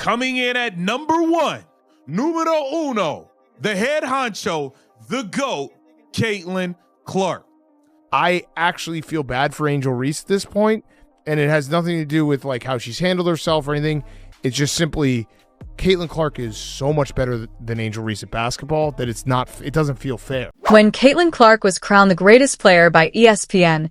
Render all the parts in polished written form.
Coming in at number 1, numero uno, the head honcho, the GOAT, Caitlin Clark. I actually feel bad for Angel Reese at this point, and it has nothing to do with like how she's handled herself or anything. It's just simply Caitlin Clark is so much better than Angel Reese at basketball that it doesn't feel fair. When Caitlin Clark was crowned the greatest player by ESPN,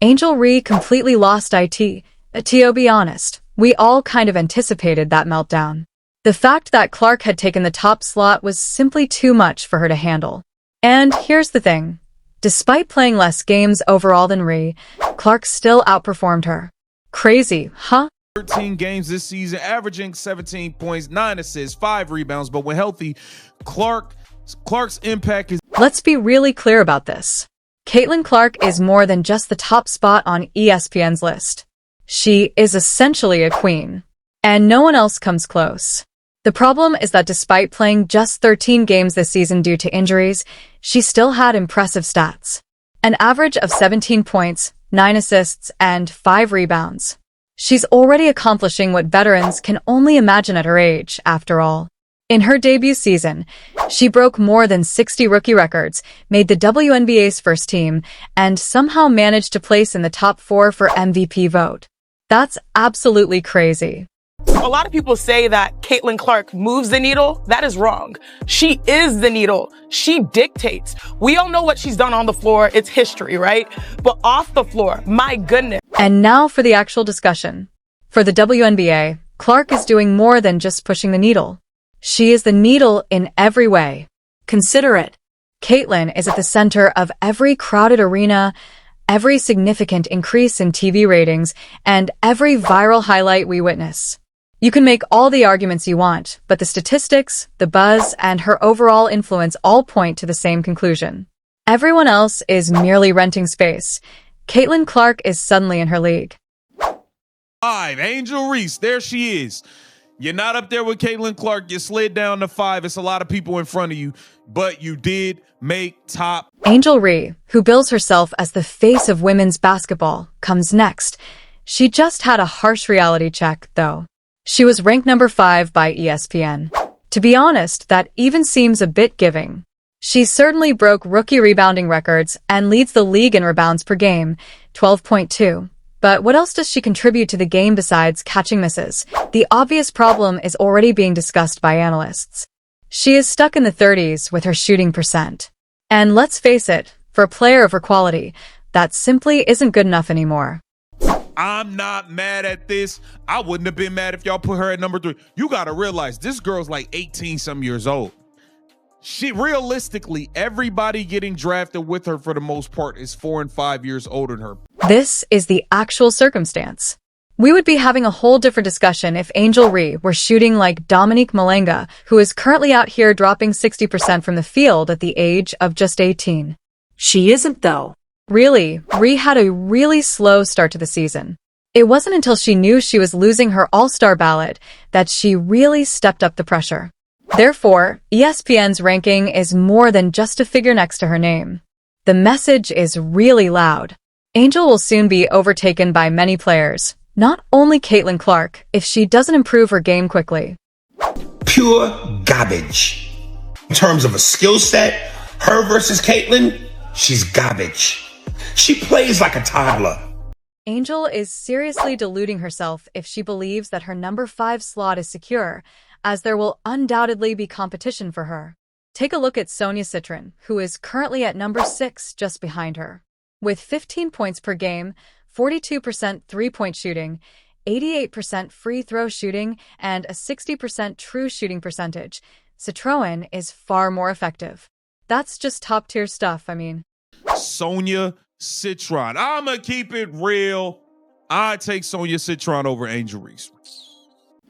Angel Reese completely lost it. To be honest, we all kind of anticipated that meltdown. The fact that Clark had taken the top slot was simply too much for her to handle. And here's the thing. Despite playing less games overall than Reese, Clark still outperformed her. Crazy, huh? 13 games this season, averaging 17 points, 9 assists, 5 rebounds, but when healthy, Clark's impact is... Let's be really clear about this. Caitlin Clark is more than just the top spot on ESPN's list. She is essentially a queen, and no one else comes close. The problem is that despite playing just 13 games this season due to injuries, she still had impressive stats. An average of 17 points, 9 assists, and 5 rebounds. She's already accomplishing what veterans can only imagine at her age, after all. In her debut season, she broke more than 60 rookie records, made the WNBA's first team, and somehow managed to place in the top 4 for MVP vote. That's absolutely crazy. A lot of people say that Caitlin Clark moves the needle. That is wrong. She is the needle. She dictates. We all know what she's done on the floor. It's history, right? But off the floor, my goodness. And now for the actual discussion. For the WNBA, Clark is doing more than just pushing the needle. She is the needle in every way. Consider it. Caitlin is at the center of every crowded arena, every significant increase in TV ratings, and every viral highlight we witness. You can make all the arguments you want, but the statistics, the buzz, and her overall influence all point to the same conclusion. Everyone else is merely renting space. Caitlin Clark is suddenly in her league. 5, Angel Reese, there she is. You're not up there with Caitlin Clark. You slid down to 5. It's a lot of people in front of you, but you did make top. Angel Reese, who bills herself as the face of women's basketball, comes next. She just had a harsh reality check, though. She was ranked number 5 by ESPN. To be honest, that even seems a bit giving. She certainly broke rookie rebounding records and leads the league in rebounds per game, 12.2. But what else does she contribute to the game besides catching misses? The obvious problem is already being discussed by analysts. She is stuck in the 30s with her shooting percent. And let's face it, for a player of her quality, that simply isn't good enough anymore. I'm not mad at this. I wouldn't have been mad if y'all put her at number 3. You got to realize this girl's like 18 some years old. She realistically, everybody getting drafted with her for the most part is 4 and 5 years older than her. This is the actual circumstance. We would be having a whole different discussion if Angel Reese were shooting like Dominique Malenga, who is currently out here dropping 60% from the field at the age of just 18. She isn't, though. Really, Reese had a really slow start to the season. It wasn't until she knew she was losing her All-Star ballot that she really stepped up the pressure. Therefore, ESPN's ranking is more than just a figure next to her name. The message is really loud. Angel will soon be overtaken by many players, not only Caitlin Clark, if she doesn't improve her game quickly. Pure garbage. In terms of a skill set, her versus Caitlin, she's garbage. She plays like a toddler. Angel is seriously deluding herself if she believes that her number 5 slot is secure, as there will undoubtedly be competition for her. Take a look at Sonia Citron, who is currently at number 6 just behind her. With 15 points per game, 42% three-point shooting, 88% free throw shooting, and a 60% true shooting percentage, Citron is far more effective. That's just top-tier stuff, I mean. Sonia Citron. I'ma keep it real. I take Sonia Citron over Angel Reese.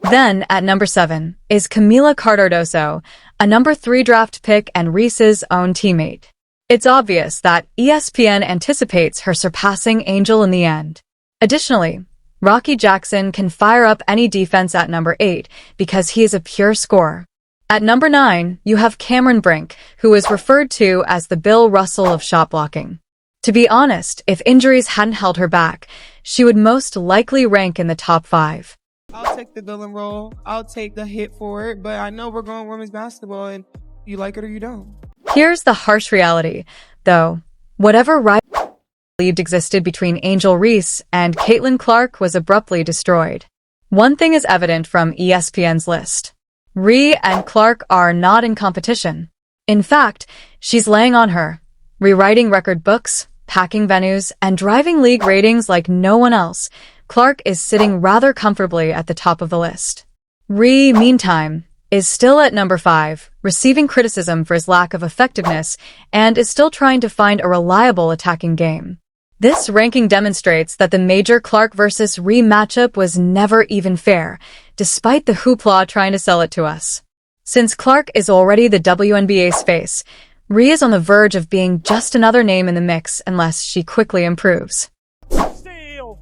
Then, at number 7, is Camila Cardoso, a number 3 draft pick and Reese's own teammate. It's obvious that ESPN anticipates her surpassing Angel in the end. Additionally, Rocky Jackson can fire up any defense at number 8 because he is a pure scorer. At number 9, you have Cameron Brink, who is referred to as the Bill Russell of shot blocking. To be honest, if injuries hadn't held her back, she would most likely rank in the top 5. I'll take the villain role. I'll take the hit for it, but I know we're going women's basketball and you like it or you don't. Here's the harsh reality, though. Whatever rivalry believed existed between Angel Reese and Caitlin Clark was abruptly destroyed. One thing is evident from ESPN's list. Ree and Clark are not in competition. In fact, she's laying on her, rewriting record books, packing venues, and driving league ratings like no one else. Clark is sitting rather comfortably at the top of the list. Ree, meantime, is still at number 5, receiving criticism for his lack of effectiveness and is still trying to find a reliable attacking game. This ranking demonstrates that the major Clark versus Ree matchup was never even fair, despite the hoopla trying to sell it to us. Since Clark is already the WNBA's face, Ree is on the verge of being just another name in the mix unless she quickly improves. Steal.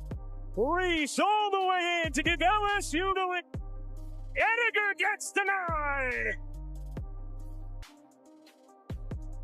Reese all the way in to give LSU the lead. Edgar gets denied.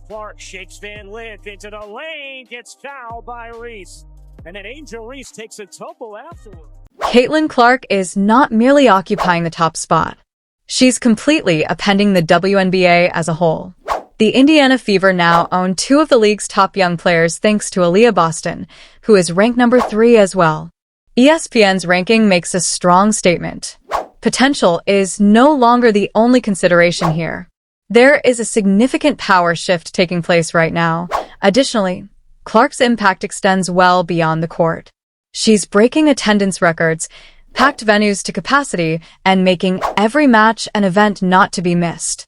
Clark shakes Van Lith into the lane, gets fouled by Reese. And then Angel Reese takes a tumble afterward. Caitlin Clark is not merely occupying the top spot. She's completely upending the WNBA as a whole. The Indiana Fever now own 2 of the league's top young players thanks to Aaliyah Boston, who is ranked number 3 as well. ESPN's ranking makes a strong statement. Potential is no longer the only consideration here. There is a significant power shift taking place right now. Additionally, Clark's impact extends well beyond the court. She's breaking attendance records, packed venues to capacity, and making every match an event not to be missed.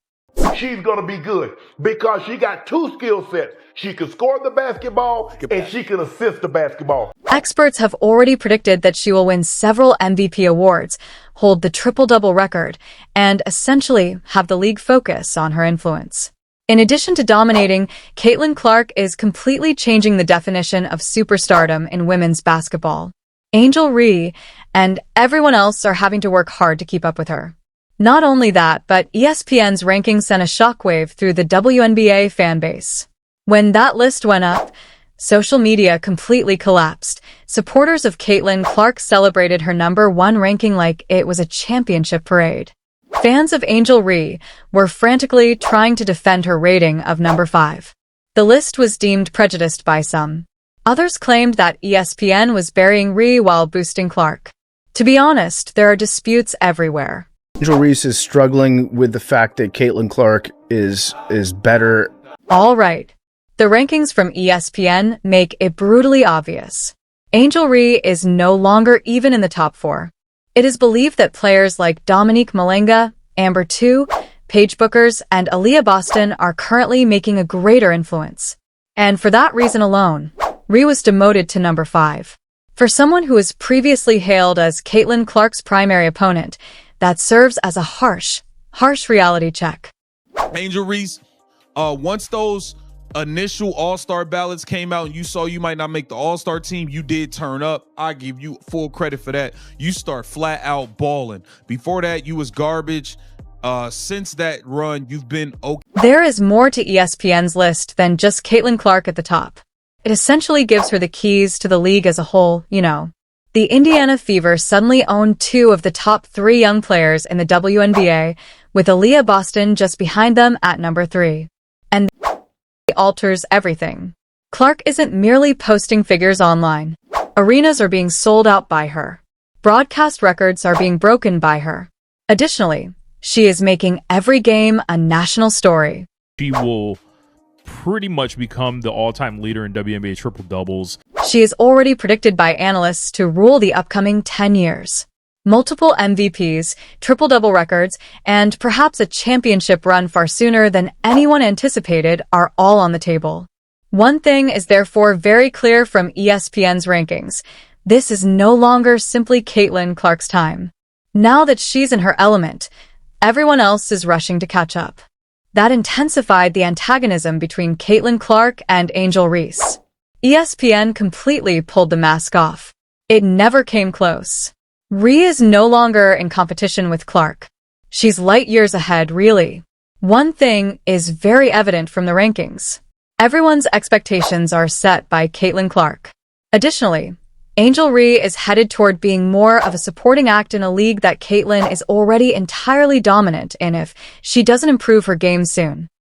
She's going to be good because she got 2 skill sets. She can score the basketball and she can assist the basketball. Experts have already predicted that she will win several MVP awards, hold the triple-double record, and essentially have the league focus on her influence. In addition to dominating, Caitlin Clark is completely changing the definition of superstardom in women's basketball. Angel Reese and everyone else are having to work hard to keep up with her. Not only that, but ESPN's ranking sent a shockwave through the WNBA fan base. When that list went up, social media completely collapsed. Supporters of Caitlin Clark celebrated her number 1 ranking like it was a championship parade. Fans of Angel Reese were frantically trying to defend her rating of number 5. The list was deemed prejudiced by some. Others claimed that ESPN was burying Reese while boosting Clark. To be honest, there are disputes everywhere. Angel Reese is struggling with the fact that Caitlin Clark is better. All right. The rankings from ESPN make it brutally obvious. Angel Reese is no longer even in the top 4. It is believed that players like Dominique Malenga, Amber Tu, Paige Bookers, and Aaliyah Boston are currently making a greater influence. And for that reason alone, Reese was demoted to number 5. For someone who was previously hailed as Caitlin Clark's primary opponent, that serves as a harsh reality check. Angel Reese, once those initial All-Star ballots came out and you saw you might not make the All-Star team, you did turn up. I give you full credit for that. You start flat out balling. Before that, you was garbage. Since that run, you've been okay. There is more to ESPN's list than just Caitlin Clark at the top. It essentially gives her the keys to the league as a whole, you know. The Indiana Fever suddenly owned 2 of the top 3 young players in the WNBA, with Aaliyah Boston just behind them at number 3. And alters everything. Clark isn't merely posting figures online. Arenas are being sold out by her. Broadcast records are being broken by her. Additionally, she is making every game a national story. She will pretty much become the all-time leader in WNBA triple-doubles. She is already predicted by analysts to rule the upcoming 10 years. Multiple MVPs, triple-double records, and perhaps a championship run far sooner than anyone anticipated are all on the table. One thing is therefore very clear from ESPN's rankings. This is no longer simply Caitlin Clark's time. Now that she's in her element, everyone else is rushing to catch up. That intensified the antagonism between Caitlin Clark and Angel Reese. ESPN completely pulled the mask off. It never came close. Reese is no longer in competition with Clark. She's light years ahead, really. One thing is very evident from the rankings. Everyone's expectations are set by Caitlin Clark. Additionally, Angel Reese is headed toward being more of a supporting act in a league that Caitlyn is already entirely dominant in if she doesn't improve her game soon.